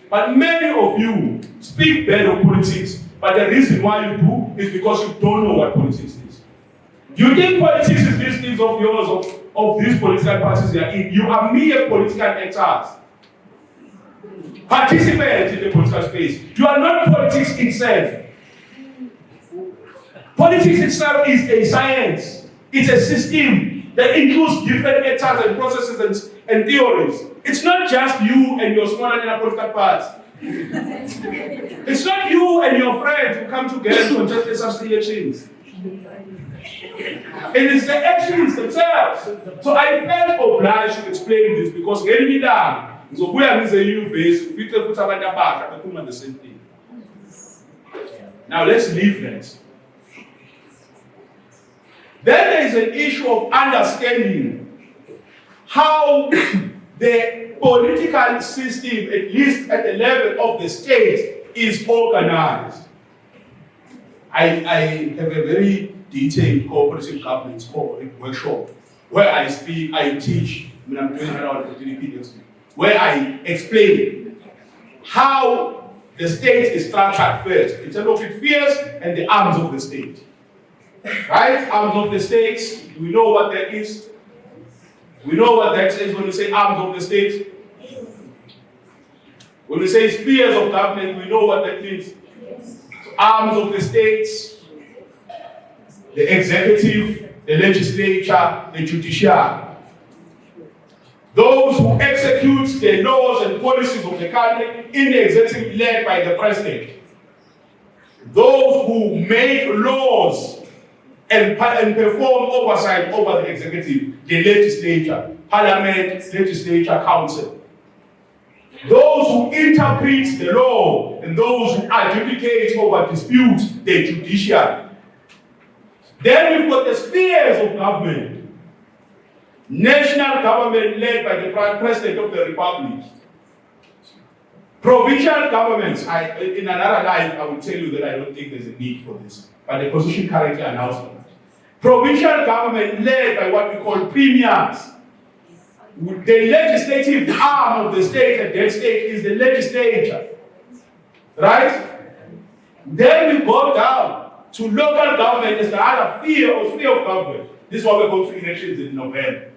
But many of you speak bad of politics, but the reason why you do is because you don't know what politics is. You think politics is these things of yours, of these political parties you are in. You are mere political actors. Participate in the political space. You are not politics itself. Politics itself is a science. It's a system that includes different actors and processes and theories. It's not just you and your smaller political party. It's not you and your friends who come together to contest the subsidy elections. It is the actions themselves. So I felt obliged to explain this because getting it down. So we are in the EU base, we can put about the same thing. Now let's leave that. Then there is an issue of understanding how the political system, at least at the level of the state, is organized. I have a very detailed cooperative governance workshop where I teach, when I'm doing around the GDP next week, where I explain how the state is structured first, in terms of its spheres and the arms of the state. Right? Arms of the state, we know what that is. We know what that is when we say arms of the state. When we say spheres of government, we know what that means. Arms of the states, the executive, the legislature, the judiciary. Those who execute the laws and policies of the country in the executive led by the president. Those who make laws and perform oversight over the executive, the legislature, parliament, legislature, council. Those who interpret the law and those who adjudicate over disputes, the judiciary. Then we've got the spheres of government. National government led by the President of the Republic. Provincial governments, in another life, I will tell you that I don't think there's a need for this, but the position currently announced for that. Provincial government led by what we call premiers. The legislative arm of the state at that state is the legislature. Right? Then we go down to local government as the other sphere of government. This is what we're going to elections in November.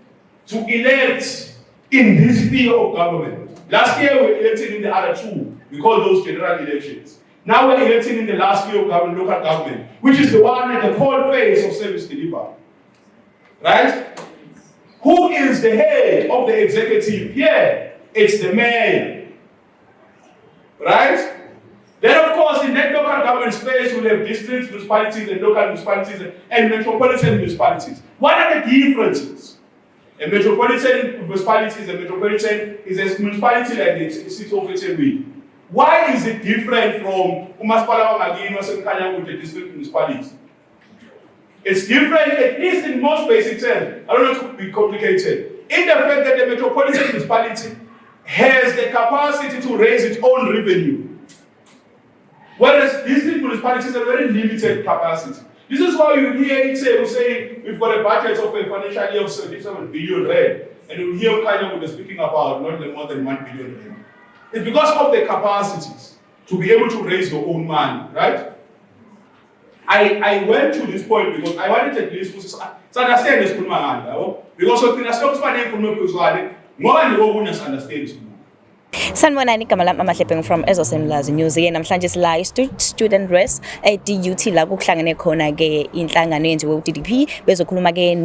To elect in this sphere of government. Last year we elected in the other two. We call those general elections. Now we're electing in the last sphere of government, local government, which is the one at the core phase of service delivery. Right? Who is the head of the executive? Here, it's the mayor. Right? Then, of course, in that local government space, we'll have district municipalities and local municipalities and metropolitan municipalities. What are the differences? A metropolitan municipality is a municipality like the city of Ethekwini. Why is it different from Umasipala Magini or with the district municipalities? It's different, at least in most basic terms. I don't know if it could be complicated. In the fact that the metropolitan municipality has the capacity to raise its own revenue. Whereas district municipalities have a very limited capacity. This is why you hear it say we've got a budget of a financial year of 77 billion rand, and you hear Kanye speaking about not more than 1 billion rand. It's because of the capacities to be able to raise your own money, right? I went to this point because I wanted at least to understand this because of the stocks understand this. Sanibonani igama lami Amahlepe from Ezosemlazi News ke namhlanje sila student rest DUT la kuhlangene khona ke inhlangano yenziwe uDDP bezokhuluma ke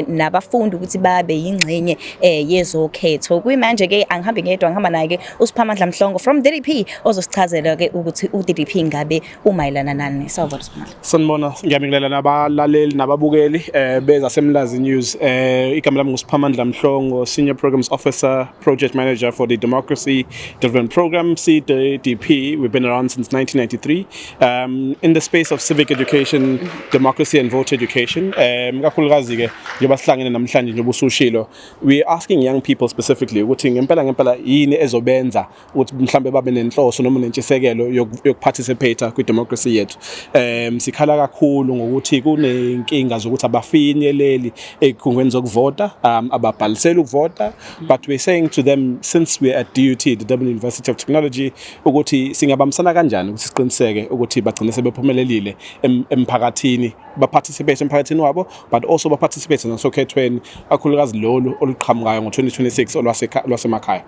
nabafundi ukuthi babe yingxenye yezokhetho kuyimanje ke angihambi ngedwa ngihamba naye ke uSiphamandla Mhlongo from DDP ozosichazela ke ukuthi uDDP ngabe umayelana nani. Sawubona Siphamandla. Sanibona ngiyabingelela nabalaleli nababukeli bezasemlazi News igama lami nguSiphamandla Mhlongo, Senior Programs Officer, Project Manager for the Democracy Development Program, CDP. We've been around since 1993 in the space of civic education, democracy and voter education. We're asking young people specifically ukuthi ngempela yini ezobenza ukuthi mhlambe babe nenhloso noma nentshisekelo yokuparticipate kwi-democracy yethu. Sikhala kakhulu ngokuthi kunenkinga zokuthi abafinyeleli ey'khungweni zokuvota, ababhalisela ukuvota, but we're saying to them, since we're at DUT the Durban University of Technology ukuthi singabambisana kanjani ukuthi siqiniseke ukuthi bagcine sebephumelelile emphakathini participate emphakathini wabo but also participate nasokhethweni kakhulukazi lolu oluqhamukayo ngo2026 olwasemakhaya.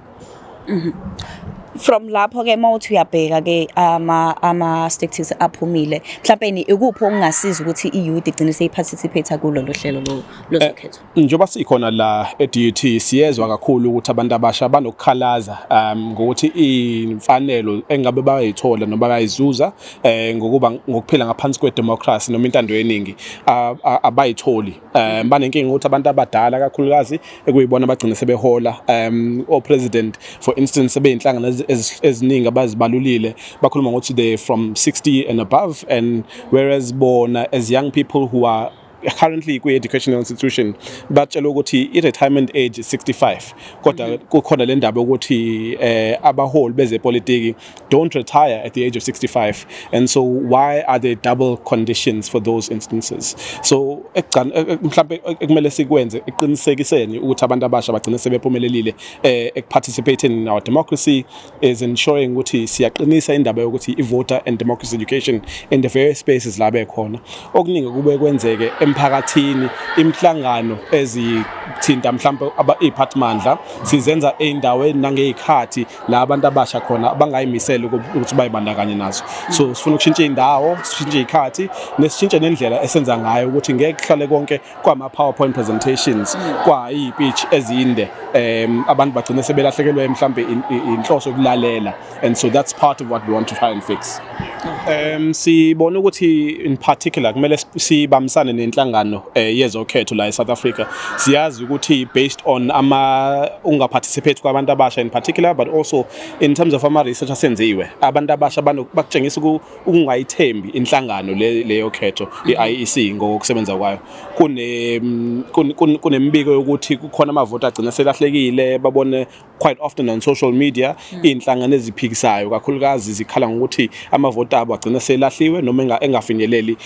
From lapho ke mawuthi uyabheka ke ama statistics aphumile mhlawumbe ikuphi okungasiza ukuthi iYouth igcine seyiparticipate kulolu hlelo lozokhetho. Njoba sikhona la eDUT siyezwa kakhulu ukuthi abantu abasha banokukhalaza ngokuthi imfanelo engabe bayithola noma bayizuza ngokuphila ngaphansi kwedemocracy noma intando yeningi abayitholi. Banenkinga ukuthi abantu abadala kakhulukazi ekuyibona bagcine sebehola o president for instance beyinhlangano eziningi abazibalulile bakhuluma ngokuthi they from 60 and above, and whereas bona as young people who are currently kwi-educational institution batshela ukuthi i-retirement age is 65 kodwa kukhona le ndaba ukuthi abaholi bezepolitiki don't retire at the age of 65, and so why are there double conditions for those instances? So mhlawumbe ekumele sikwenze iqinisekiseni ukuthi abantu abasha bagcine sebephumelelile participate in our democracy is ensuring ukuthi siyaqinisa indaba yokuthi i-voter and democracy education in the various spaces la bekhona. Okuningi kube kwenzeke emphakathini imhlangano ezithinta mhlawumbe iziphathimandla sizenza eindaweni nangezikhathi la abantu abasha khona abangayimisela ukuthi bayibandakanye nazo. So sifuna ukushintsha indawo, sishintshe izikhathi nesishintshe nendlela esenza ngayo ukuthi ngeke kuhlale konke kwama PowerPoint presentations kwa izipitch ezinde abantu bagcine sebelahlekelwe mhlawumbe inhloso yokulalela, and so that's part of what we want to try and fix. Sibona ukuthi in particular kumele sibambisane nenhlangano yezokhetho la eSouth Africa. Siyazi ukuthi based on ungaparticipate kwabantu abasha in particular, but also in terms of ama research asenziwe abantu abasha bakutshengisa ukungayithembi inhlangano leyo khetho iIEC ngokusebenza kwayo. Kunembiko yokuthi kukhona amavoti agcina selahlekile, babone quite often on social media inhlangano eziphikisayo kakhulukazi zikhala ngokuthi amavoti abo agcina selahliwe noma engafinyeleli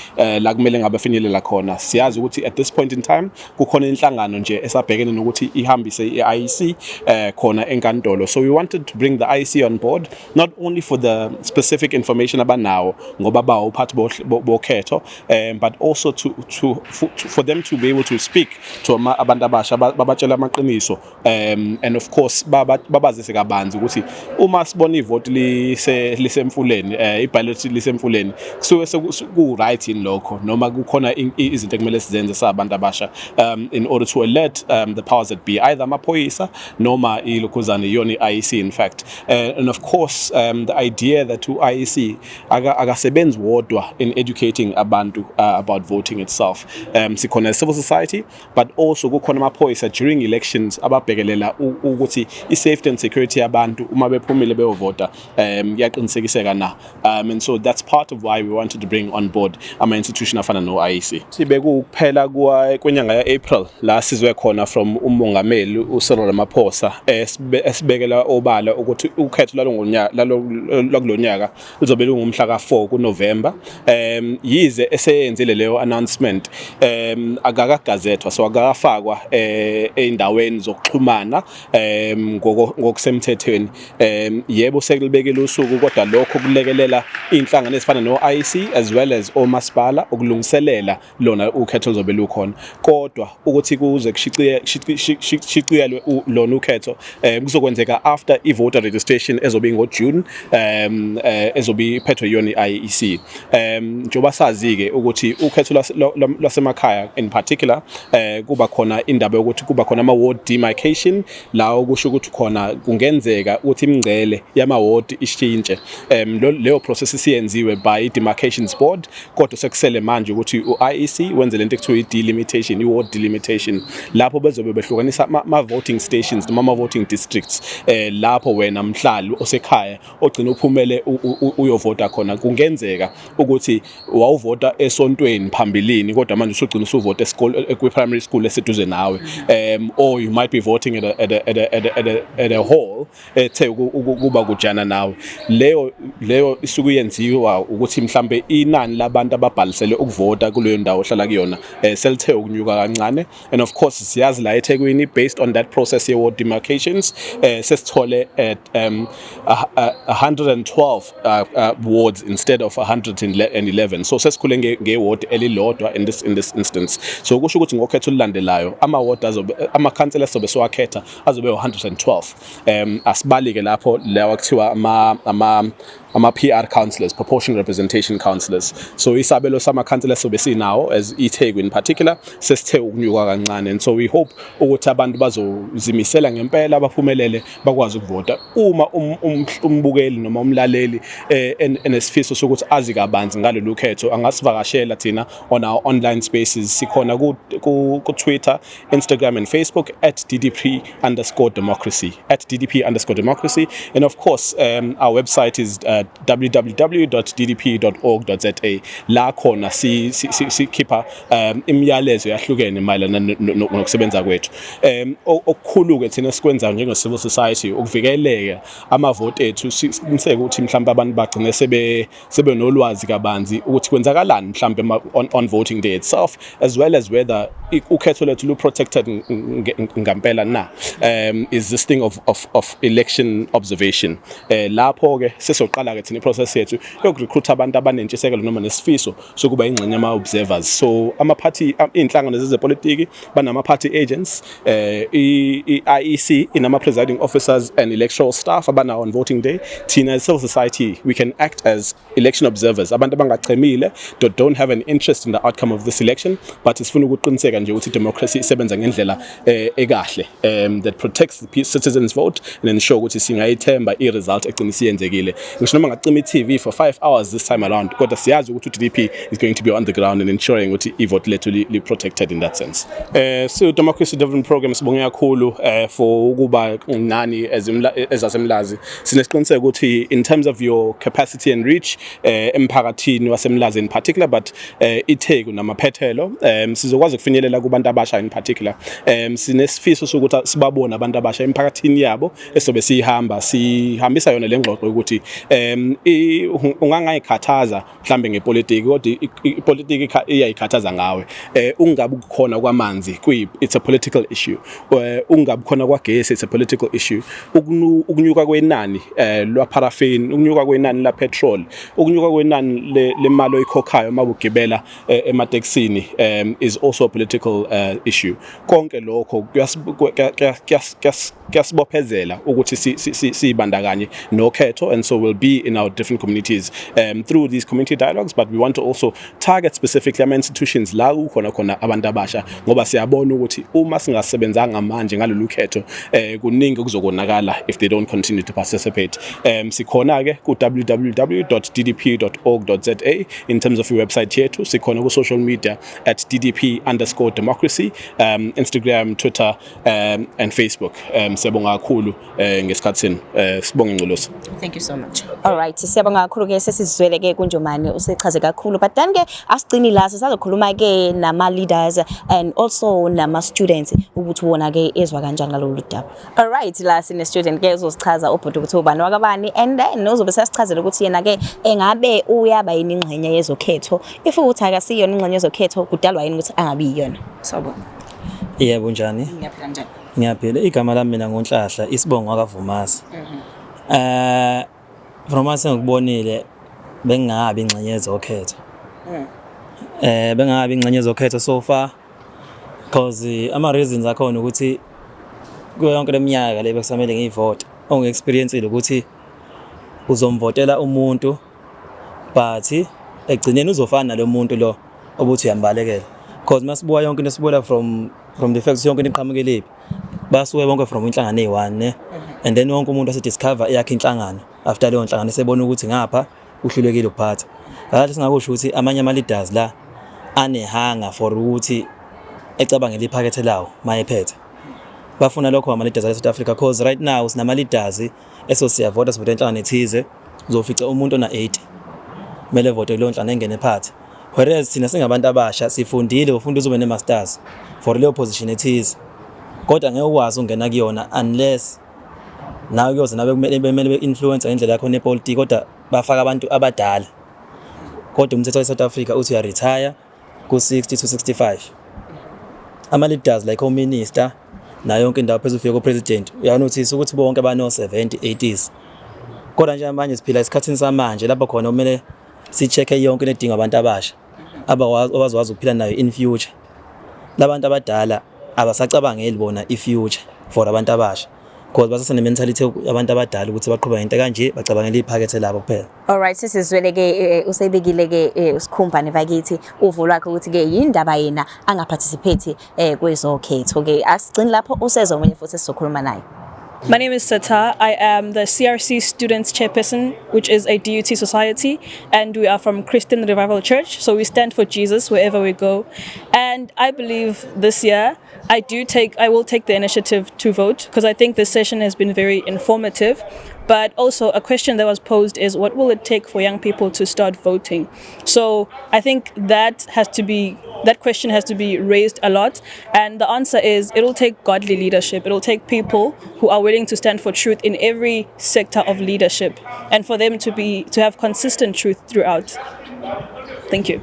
la kumele ngabe finyelela khona. Siyazi ukuthi at this point in time kukhona inhlangano nje esabhekene nokuthi ihambise iIEC khona enkantolo. So we wanted to bring the IEC on board, not only for the specific information abanawo ngoba bawo part bokhetho, but also for them to be able to speak to abantu abasha babatshela amaqiniso, and of course babazise kabanzi ukuthi uma sibona ivoti lisemfuleni iballot lisemfuleni kusuke ku right in lokho noma kukhona izinto ekumele sizenze sabantu abasha in order to alert the powers that be, either amaphoyisa noma ilokhuzana yona iIEC in fact, and of course the idea that iIEC akasebenzi wodwa in educating abantu about voting itself. Sikhona civil society but also kukhona amaphoyisa during elections ababhekelela ukuthi i-safety and security yabantu uma bephumile beyovota yaqinisekiseka na, and so that's part of why we wanted to bring on board ama institution afana no IEC. Sibe kuphela kwenyanga ya April la sizwe khona from umongameli uCyril Ramaphosa esibekela obala ukuthi ukhetho lalonyaka lizobe lungumhla ka4 kuNovember. Yize eseyenzile leyo announcement akakagazethwa, so akafakwa eindaweni zokuxhumana ngokusemthethweni. Yebo sekulibekela usuku kodwa lokho kulekelela inhlangano ezifana no IEC as well as omasipala ukulungiselela lona ukhetho lizobe lukhona. Kodwa ukuthi kuze kushiciyelwe lona ukhetho kuzokwenzeka after i-voter registration ezobe ngoJune ezobe iphethwe yona iIEC. Njoba sazi ke ukuthi ukhetho lwasemakhaya in particular kuba khona indaba yokuthi kuba khona ama ward demarcation la okusho ukuthi khona kungenzeka ukuthi imingcele yama ward ishintshe. Leyo process siyenziwe by demarcations board kodwa sekusele manje ukuthi uIEC wenze lento ekuthiwa i-delimitation, i-ward delimitation, lapho bezobe behlukanisa ama voting stations noma ama voting districts lapho wena mhlali osekhaya ogcina uphumele uyovota khona. Kungenzeka ukuthi wawuvota esontweni phambilini kodwa manje usugcina usuvota kwi-primary school eseduze nawe, or you might be voting at a hall ethe kuba kujana nawe. Leyo isuku yenziwa ukuthi mhlambe inani labantu ababhalisele ukuvota kuleyo ndawo hlala kuyona selithe ukunyuka kancane, and of course siyazi la eThekwini based on that process ye-ward demarcations sesithole 112 wards instead of 111, so sesikhule nge-ward elilodwa in this instance. So kusho ukuthi ngokhetho olulandelayo ama-ward ama-council azobe siwakhetha azobe 112. Asibalike lapho lawa kuthiwa ama-PR councillors, proportional representation councillors. So isabelo sama-council asobe sinawo as iThekwini in particular sesithe ukunyuka kancane, and so we hope ukuthi abantu bazozimisela ngempela baphumelele bakwazi ukuvota. Uma umbukeli noma umlaleli enesifiso sokuthi azi kabanzi ngalolu khetho angasivakashela thina on our online spaces. Sikhona ku Twitter, Instagram and Facebook at @DDP_democracy, @DDP_democracy, and of course our website is www.ddp.org.za. La khona sikhipha imiyalezo yahlukene mayelana nokusebenza kwethu. Okukhulu ke thina sikwenza njenge civil society ukuvikeleka amavote ethu, siqiniseke ukuthi mhlawumbe abantu bagcine sebe nolwazi kabanzi ukuthi kwenzakalani mhlawumbe on voting day itself, as well as whether ukhetho lethu lu protected ngampela na. Is this thing of election observation. Lapho ke sesoqala ke thina iprocess yethu yokurecruit abantu abanentshisekelo noma nesifiso sokuba ingxenye ama-observers. So ama-party inhlangano zezepolitiki banama-party agents, i-IEC inama-presiding officers and electoral staff abana on voting day. Thina as civil society we can act as election observers, abantu abangachemile don't have an interest in the outcome of this election, but sifuna ukuqiniseka nje ukuthi democracy isebenza ngendlela ekahle that protects the citizens vote and ensure ukuthi singayithemba i-result eqinisa yenzekile. Ngisho noma ngacima i-TV for 5 hours this time around, kodwa siyazi ukuthi uDDP is going to be on the ground and ensuring ukuthi i-vote lethu li protected in that sense. So democracy development program sibonge kakhulu for ukuba nani ezasemlazi. Sinesiqiniseko ukuthi in terms of your capacity and reach emphakathini wasemlazi in particular, but iTheku namaphethelo sizokwazi ukufinyelela kubantu abasha in particular. Sinesifiso sokuthi sibabone abantu abasha emphakathini yabo esobe sihambisa yona lengxoxo ukuthi ungangayikhathaza mhlambe ngepolitiki, kodwa ipolitiki iyayikhathaza ngawe. Ungabi khona kwamanzi it's a political issue. Ungabi khona kwagesi it's a political issue. Ukunyuka kwenani lwa paraffin, ukunyuka kwenani la petrol, ukunyuka kwenani lemali oyikhokhayo mabugibela emateksini is also a political issue. Konke lokho kuyasibophezela ukuthi sibandakanye nokhetho, and so we'll be in our different communities through these community dialogues, but we want to also target specifically ama-institutions la khona abantu abasha, ngoba siyabona ukuthi uma singasebenzanga manje ngalolu khetho kuningi okuzokonakala if they don't continue to participate. Sikhona ke ku www.ddp.org.za in terms of website yethu. Sikhona ku social media at @ddp_democracy, Instagram, Twitter and Facebook. Siyabonga kakhulu ngesikhathi senu. Sibonge Ngcolosi. Thank you so much. All right, siyabonga kakhulu ke sesizwele ke kuNjomani usechaze kakhulu, but then ke asigcini la sisazokhuluma ke nama leaders and also nama students ukuthi wona ke ezwa kanjani ngalolu daba. All right, la sine student ke uzosichaza ubhuti ukuthi ubani wakabani, and then uzobe sesichazela ukuthi yena ke engabe uyaba yini ingxenye yezokhetho, if ukuthi akasiyona ingxenye yezokhetho kudalwa yini ukuthi angabi yiyona. Sawubona. Yebo njani? Ngiyaphila kanjani? Ngiyaphila. Igama lami mina ngoNhlahla, Isibongo kaVumasi. Vumasi ngikubonile bengabi ingxenye yezokhetho. Bengabi ingxenye yezokhetho so far, because ama reasons akhona ukuthi kuyo yonke leminyaka le bekusamele ngivote onge-experience ukuthi uzomvotela umuntu but egcineni uzofana nalo muntu lo obuthi uyambalekela, because masibuka yonke into sibuka from the fact yonke into iqhamukelephi basuke bonke from inhlangano eyi-1 ne, and then wonke umuntu asediscover yakhe inhlangano after leyo nhlangano sebona ukuthi ngapha uhlulekile ukuphatha. Kahle singakusho ukuthi amanye ama-leaders la anehanga for ukuthi ecabangela iphakethe lawo mayephethe. Bafuna lokho ama-leaders e-South Africa, because right now sinama-leaders esosiyavota sivote inhlangano ethize, uzofica umuntu ona-80 kumele vote kuleyo nhlangano engene phansi, whereas thina singabantu abasha sifundile ufunda uzube ne-masters for leyo position ethize, kodwa ngeke ukwazi ungena kuyona unless nawe kuyoze nabe kumele be-influence ngendlela yakho nepolitiki, kodwa bafaka abantu abadala. Kodwa umthetho we-South Africa uthi uya-retire ku-60 to 65. Ama-leaders like o-minister nayo yonke indawo phezulu ufike ku-president uyanothisa ukuthi bonke bano-70, 80s. Kodwa nje manje siphila esikhathini samanje lapho khona kumele si-check-e yonke into edinga abantu abasha abazokwazi ukuphila nayo in future. Labantu abadala abasacabangeli bona i-future for abantu abasha because basasene-mentality abantu abadala ukuthi baqhuba into kanje bacabangela iphakethe labo kuphela. Alright, sisizwele ke usebekile ke usikhumbane bakithi uvo lwakhe ukuthi ke yindaba yena angaparticipate kwezokhetho ke asigcini lapho usezomunye futhi sizokhuluma naye. My name is Sata. I am the CRC Students Chairperson, which is a DUT society, and we are from Christian Revival Church, so we stand for Jesus wherever we go. And I believe this year I will take the initiative to vote because I think this session has been very informative. But also a question that was posed is what will it take for young people to start voting? So I think that question has to be raised a lot. And the answer is it'll take godly leadership. It'll take people who are willing to stand for truth in every sector of leadership and for them to have consistent truth throughout. Thank you.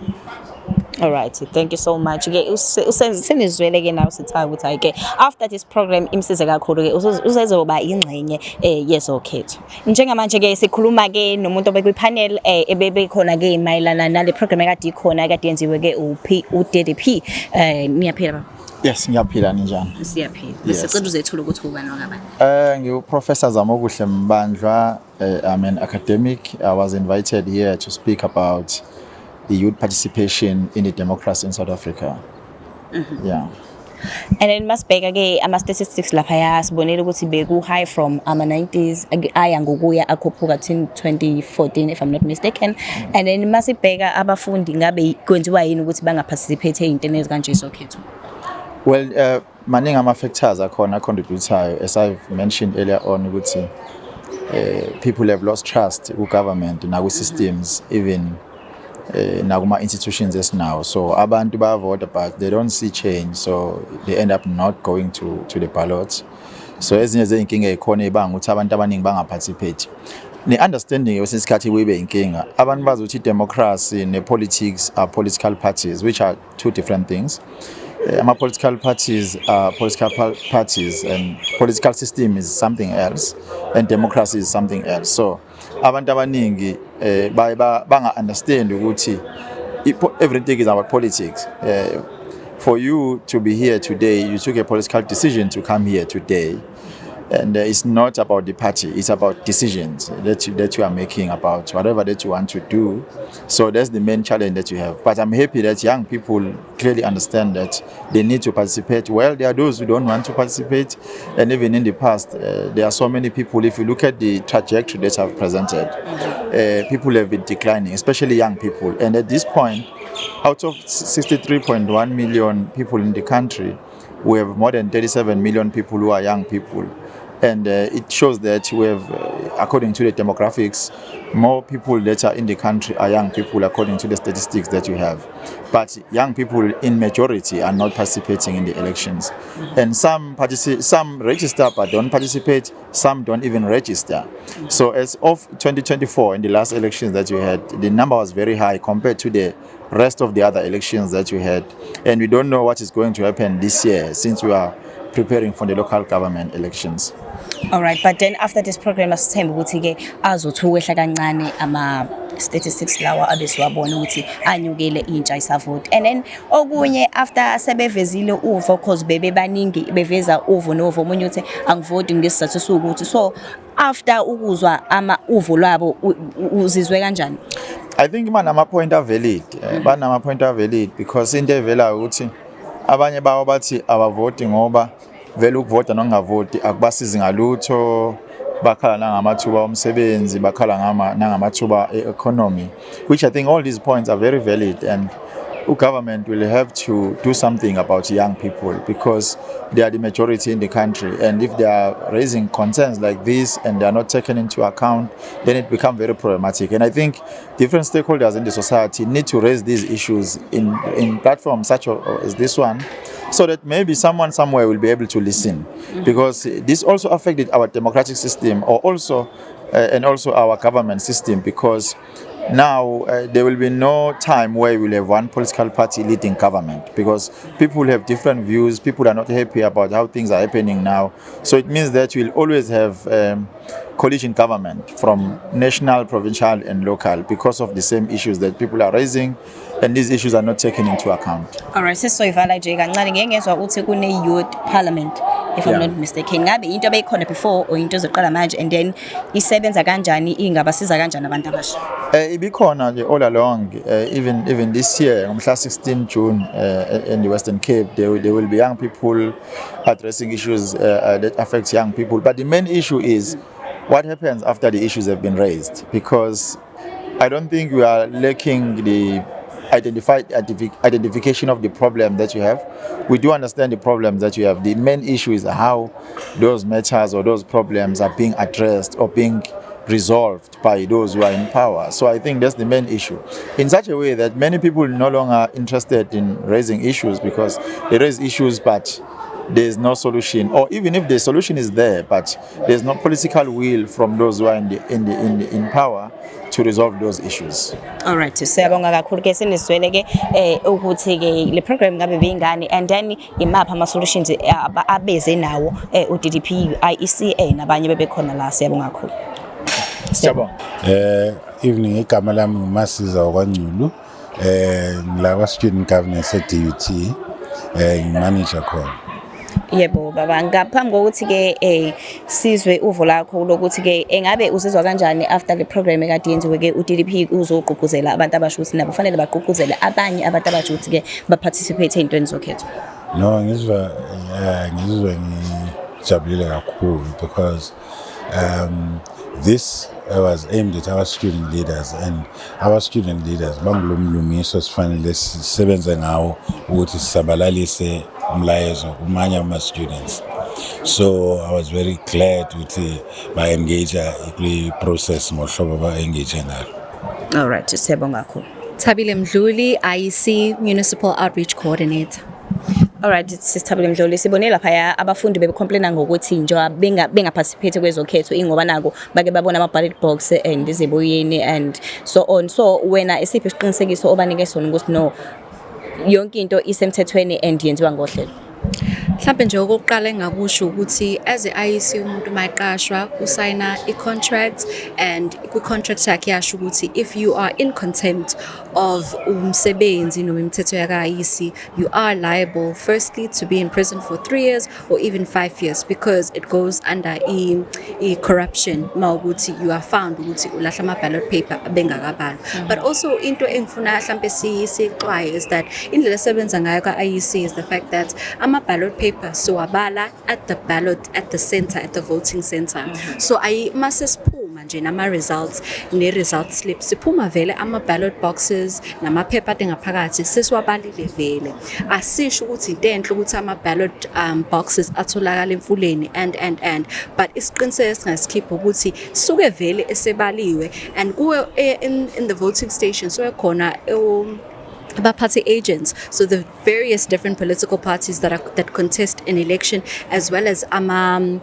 Alright, thank you so much. Ke usenizwele ke nawe sithatha ukuthi ke after this program imsize kakhulu ke usezoba ingcenye yezokhetho. Njengamanje ke sikhuluma ke nomuntu obekwe panel ebebe khona ke mayelana nale program ekade ikhona ekade yenziwe ke uDDP niyaphila. Yes, ngiyaphila ninjani? Siyaphila. Bese cela uzethula ukuthi ubani wakabani. Ngiuprofessor Zamokuhle Mbandlwa. I'm an academic. I was invited here to speak about the youth participation in the democracy in South Africa. Yeah. And then masibheka ke ama statistics lapha yasibonela ukuthi beku high from ama 90s aya ngokuya akhuphuka 2014 if I'm not mistaken. And then masibheka abafundi ngabe kwenziwa yini ukuthi bangaparticipate ezintweni ezikanje zokhetho. Well, maningi ama factors akhona contributayo as I've mentioned earlier on ukuthi people have lost trust with government na with systems even nakuma institutions as now, so abantu bayavota but they don't see change, so they end up not going to the ballots. So ezinye zeinkinga ekhona ibanga ukuthi abantu abaningi bangaparticipate. Ne-understanding yesikhathi kube inkinga abantu bazothi democracy ne-politics are political parties, which are two different things. Political parties are political parties and political system is something else and democracy is something else. So abantu abaningi banga understand ukuthi everything is about politics. For you to be here today, you took a political decision to come here today. And it's not about the party, it's about decisions that you are making about whatever that you want to do. So that's the main challenge that you have. But I'm happy that young people clearly understand that they need to participate. Well, there are those who don't want to participate. And even in the past, there are so many people, if you look at the trajectory that I've presented, people have been declining, especially young people. And at this point, out of 63.1 million people in the country, we have more than 37 million people who are young people. And it shows that we have, according to the demographics, more people that are in the country are young people according to the statistics that you have. But young people in majority are not participating in the elections. And some register but don't participate, some don't even register. So as of 2024, in the last elections that you had, the number was very high compared to the rest of the other elections that you had. And we don't know what is going to happen this year since we are preparing for the local government elections. Alright, but then after this program asithemba ukuthi ke azothukwehla kancane ama statistics lawa abesiwabona ukuthi anyukele intsha isavote. And then okunye after sebevezile uvo cause bebe baningi beveza uvo novo omunye uthi angivoti ngesizathu sokuthi, so after ukuzwa ama uvo lwabo uzizwe kanjani? I think banama point are valid. Banama point are valid because into evela ukuthi abanye bawo bathi abavoti ngoba vele ukuvota nongavoti akubasizi ngalutho, bakhala nangamathuba omsebenzi, bakhala nangamathuba economy, which I think all these points are very valid, and government will have to do something about young people because they are the majority in the country, and if they are raising concerns like this and they are not taken into account, then it becomes very problematic. And I think different stakeholders in the society need to raise these issues in platforms such as this one, so that maybe someone somewhere will be able to listen, because this also affected our democratic system and also our government system, because now there will be no time where we'll have one political party leading government, because people have different views, people are not happy about how things are happening now. So it means that we'll always have coalition government from national, provincial and local, because of the same issues that people are raising, and these issues are not taken into account. Alright, sesizoyivala nje kancane ngeke ngezwe ukuthi kune youth parliament if I'm Yeah. not mistaken. Ngabe into beyikhona before or into ezoqala manje, and then isebenza kanjani, ingabasiza kanjani abantu abasha? Ibikhona nje all along, even this year, on 16 June, in the Western Cape, there will be young people addressing issues that affect young people. But the main issue is what happens after the issues have been raised, because I don't think we are lacking the identification of the problem that you have. We do understand the problems that you have. The main issue is how those matters or those problems are being addressed or being resolved by those who are in power. So I think that's the main issue, in such a way that many people no longer are interested in raising issues, because they raise issues but there's no solution, or even if the solution is there but there's no political will from those who are in power to resolve those issues. Alright, siyabonga kakhulu ke siniswele ke ukuthi ke le program ngabe beyingane, and then imapha ama solutions abeze nawo uDDP, IEC nabanye bebekhona la. Siyabonga kakhulu. Evening, igama lami nguMasiza wakwaNculu, ngilaba student governance DUT, manager khona. Yebo baba, ngaphambi kokuthi ke sizwe uvo lakho lokuthi ke engabe usizwa kanjani after the program ekade yenziwe ke uDDP uzogqugquzela abantu abasha ukuthi nabo fanele bagqugquzele abanye abantu abasha ukuthi ke baparticipate ezintweni zokhetho? No, ngizwe ngijabulile kakhulu, because this was aimed at our student leaders, and our student leaders bangulumlumiso sifanele sisebenze ngawo ukuthi sisabalalise umlayezo kumanye ama students. So I was very glad ukuthi ba engage in process ngohlobo ba engage ngalo. All right, siyabonga kakhulu. Thabile Mdluli, IEC Municipal Outreach Coordinator. Alright, sisithabile Mdluli, sibone lapha abafundi bebecomplaina ngokuthi nje bengaparticipate kwezokhetho ingoba nako bake babona ama ballot box and izebuyini and so on. So wena isiphi isiqinisekiso obanike sona ukuthi no yonke into isemthethweni and yenziwa ngohlelo? Mhlawumbe nje okokuqala engakusho ukuthi as iIEC umuntu mayiqashwa usayina icontract, and kwicontract yakhe yasho ukuthi if you are in contempt of umsebenzi noma imithetho yakaIEC, you are liable firstly to be in prison for 3 years or even 5 years, because it goes under corruption mawukuthi you are found ukuthi ulahla ama ballot paper abengakabalwa. But also into engifuna mhlawumbe siyixwaye is that indlela esebenza ngayo kaIEC is the fact that ama ballot paper so abala at the ballot at the center, at the voting center. So mase siphuma nje nama results ne result slip siphuma vele ama ballot boxes nama paper atengaphakathi sesiwabalile vele. Asisho ukuthi into enhle ukuthi ama ballot boxes atholakala emfuleni and but isiqiniseko singasikhipha ukuthi suke vele esebaliwe, and kuwe in the voting station so khona party agents, so the various different political parties that contest an election, as well as ama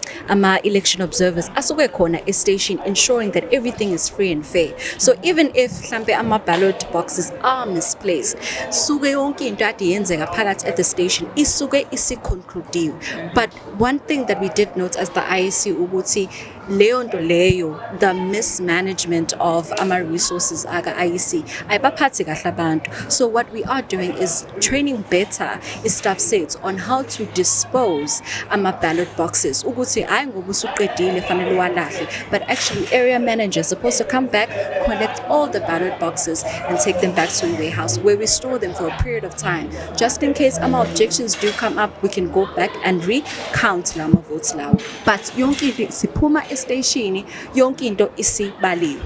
election observers asuke khona a station ensuring that everything is free and fair. So even if mhlambe ama ballot boxes are misplaced, suke yonke into ade yenzeka phakathi at the station isuke isiconcludiwe. But one thing that we did note as the IEC ukuthi leyo the mismanagement of our resources aga IEC ayibaphathi kahle abantu. So what we are doing is training better staff sets on how to dispose ama ballot boxes ukuthi hayi ngoba usuqedile fanele walahle, but actually area managers supposed to come back, collect all the ballot boxes and take them back to a warehouse where we store them for a period of time, just in case ama objections do come up, we can go back and recount lama votes lawo. But yonke siphuma station yonke into isibaliwe.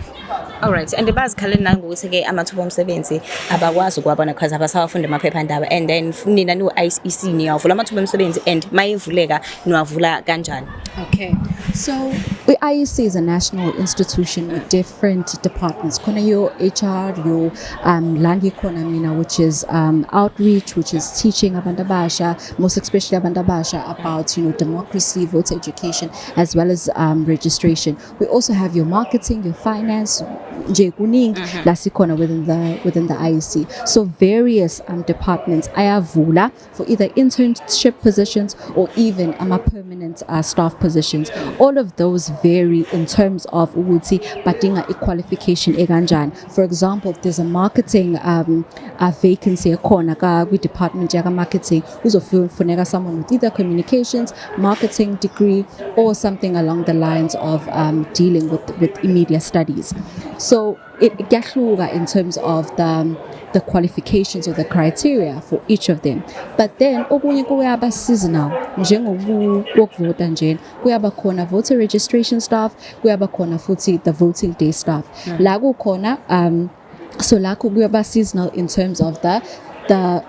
Alright, and bazikhaleni nangokuthi ke amathuba omsebenzi abakwazi ukwabona because abasawafunda amaphephandaba, and then nina no IEC niyavula amathuba omsebenzi and mayivuleka niwavula kanjani? Okay, so the IEC is a national institution with different departments. Kona yo HR, yo Langi Kona Mina, which is outreach, which is teaching Abandabasha, most especially Abandabasha, about democracy, voter education, as well as registration. We also have your marketing, your finance, Kuning, Lasikona within the IEC. So various departments ayavula for either internship positions or even permanent staff positions. All of those vary in terms of ukuthi badinga qualification ekanjani. For example, if there's a marketing vacancy ekhona kwi department yaka marketing, uzofuneka someone with either communications, marketing degree, or something along the lines of dealing with media studies. So it gahluka in terms of the qualifications or the criteria for each of them. But then okunye kuyaba seasonal, njengokuvota nje kuyaba khona voter registration staff, kuyaba khona futhi the voting day staff. La kukhona so la kuyaba seasonal in terms of the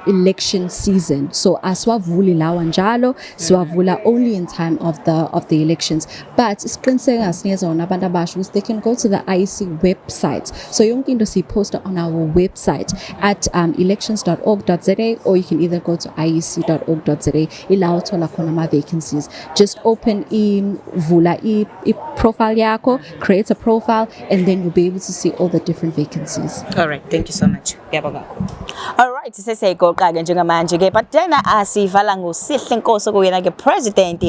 election season. So aswavuli lawa njalo, swavula only in time of the elections. But isiqiniseko asinikeza wona abantu abasha they can go to the IEC website. So yonke into siposta on our website at elections.org.za, or you can either go to iec.org.za. Ila uthola khona ama vacancies. Just open vula profile yako, create a profile, and then you'll be able to see all the different vacancies. All right, thank you so much. All right, sesiyayigoqa-ke njengamanje ke, but then asivala nguSihle Nkosi okuyena ke president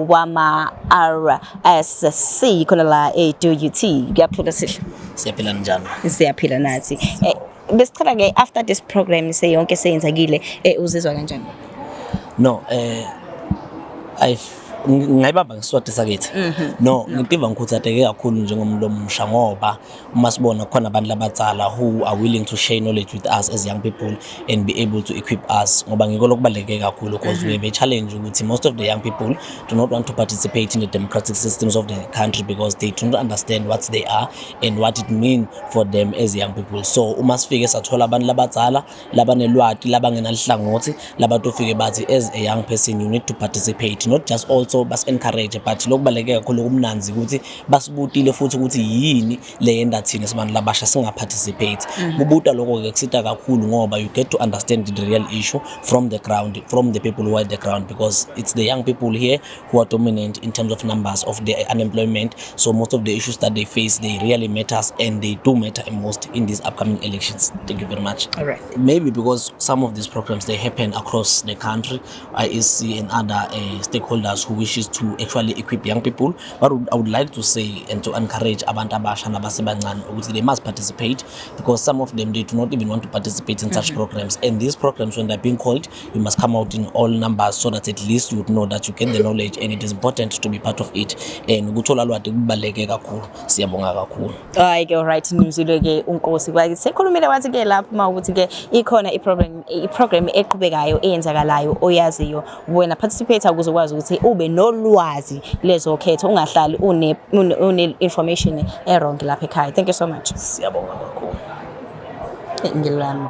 wama RSC khona la e-DUT. Kuyaphila Sihle? Siyaphila njani? Siyaphila nathi. Besicela ke after this program seyonke seyenzakile uzizwa kanjani? No, ngayibamba ngiswati sakithi. No, ngitiva ngikhuthazeke kakhulu njengomlomo omusha ngoba uma sibona khona abantu labadzala who are willing to share knowledge with us as young people and be able to equip us ngoba ngiko lokubaleke kakhulu because we have a challenge ukuthi most of the young people do not want to participate in the democratic systems of the country because they do not understand what they are and what it means for them as young people. So uma sifike sathola abantu labadzala labanelwati labangenalihlangothi labatofike bathi as a young person you need to participate, not just also bas encourage but lokubaleke kakhulu kumnanzi ukuthi basibutile futhi ukuthi yini le yenda thina sibantu labasha singa participate. Kubuta lokho ke kusita kakhulu ngoba you get to understand the real issue from the ground, from the people who are at the ground, because it's the young people here who are dominant in terms of numbers of the unemployment. So most of the issues that they face, they really matters and they do matter most in these upcoming elections. Thank you very much. All right. Maybe because some of these programs they happen across the country, IEC and other stakeholders who wishes to actually equip young people, but I would like to say and to encourage abantu abasha nabasebancane ukuthi they must participate, because some of them they do not even want to participate in such programs, and these programs when they're being called you must come out in all numbers so that at least you would know that you get the knowledge and it is important to be part of it. And ukuthola lwati kubaleke kakhulu, siyabonga kakhulu. Hayi ke, all right, nimzile ke uNkosi kwathi sekhulumile wathi ke lapho mawukuthi ke ikhona iprogram eqhubekayo eyenzakalayo oyaziyo wena participate ukuze ukwazi ukuthi ube nolwazi lezokhetho ungahlali une information wrong lapha ekhaya. Thank you so much. Siyabonga kakhulu. Ngilami.